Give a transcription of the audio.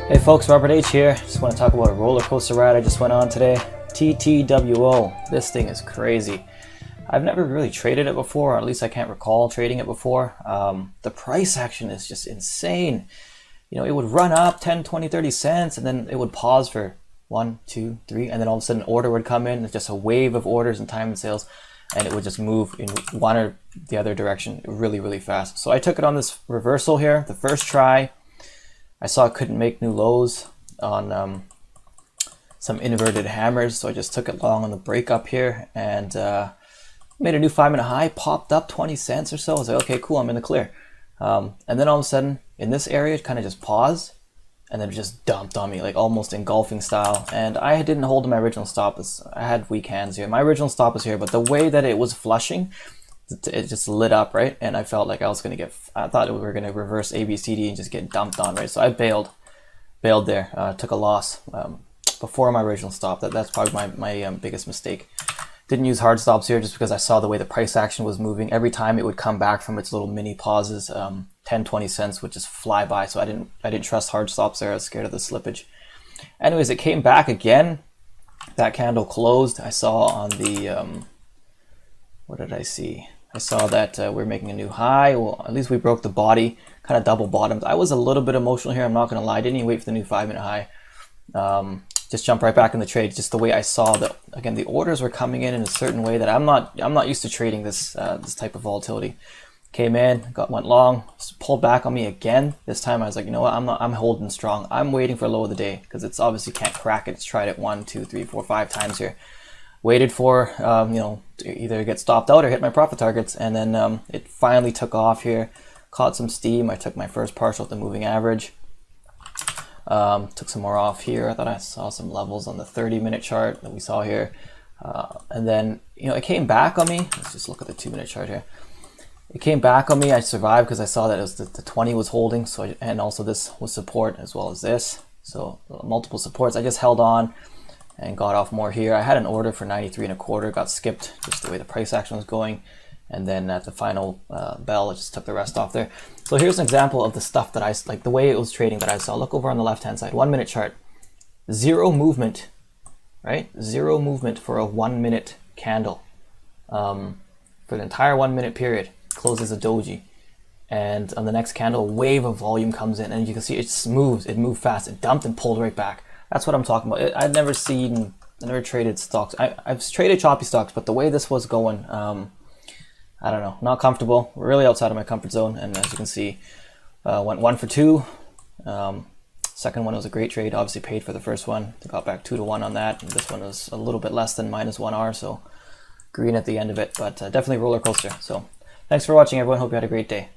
Hey folks, Robert H here. Just want to talk about a roller coaster ride I just went on today. TTWO. This thing is crazy. I've never really traded it before, or at least I can't recall trading it before. The price action is just insane. You know, it would run up 10, 20, 30 cents, and then it would pause for 1, 2, 3, and then all of a sudden an order would come in. It's just a wave of orders and time and sales, and it would just move in one or the other direction really, really fast. So I took it on this reversal here. The first try, I saw it couldn't make new lows on some inverted hammers, so I just took it long on the break up here and made a new 5-minute high, popped up 20 cents or so. I was like, okay, cool, I'm in the clear. And then all of a sudden, in this area, it kind of just paused, and then it just dumped on me, like almost engulfing style. And I didn't hold to my original stop. I had weak hands here. My original stop was here, but the way that it was flushing, it just lit up, right? And I felt like I was going to I thought we were going to reverse ABCD and just get dumped on, right? So I bailed there, took a loss before my original stop. That's probably my biggest mistake. Didn't use hard stops here just because I saw the way the price action was moving. Every time it would come back from its little mini pauses, 10, 20 cents would just fly by. So I didn't trust hard stops there. I was scared of the slippage. Anyways, it came back again. That candle closed. I saw on the, what did I see? I saw that we're making a new high. Well, at least we broke the body, kind of double bottomed. I was a little bit emotional here. I'm not going to lie. I didn't even wait for the new 5-minute high. Just jump right back in the trade. Just the way I saw that, again, the orders were coming in a certain way that I'm not used to trading this this type of volatility. Came in, went long, pulled back on me again. This time I was like, you know what? I'm holding strong. I'm waiting for a low of the day because it's obviously can't crack it. It's tried it 1, 2, 3, 4, 5 times here. Waited for you know, to either get stopped out or hit my profit targets, and then it finally took off here. Caught some steam. I took my first partial at the moving average. Took some more off here. I thought I saw some levels on the 30-minute chart that we saw here. And then, you know, it came back on me. Let's just look at the 2-minute chart here. It came back on me. I survived because I saw that it was the 20 was holding. So and also this was support as well as this. So multiple supports. I just held on and got off more here. I had an order for 93.25. Got skipped just the way the price action was going. And then at the final bell, I just took the rest off there. So here's an example of the stuff that I like, the way it was trading that I saw. Look over on the left-hand side, 1-minute chart. Zero movement, right? Zero movement for a 1-minute candle. For the entire 1-minute period, closes a doji. And on the next candle, a wave of volume comes in, and you can see it moves. It moved fast. It dumped and pulled right back. That's what I'm talking about. I never traded stocks. I've traded choppy stocks, but the way this was going, I don't know, not comfortable. We're really outside of my comfort zone, and as you can see, went 1 for 2. Second one was a great trade. Obviously paid for the first one. Got back 2 to 1 on that. And this one was a little bit less than -1R, so green at the end of it, but definitely roller coaster. So thanks for watching, everyone. Hope you had a great day.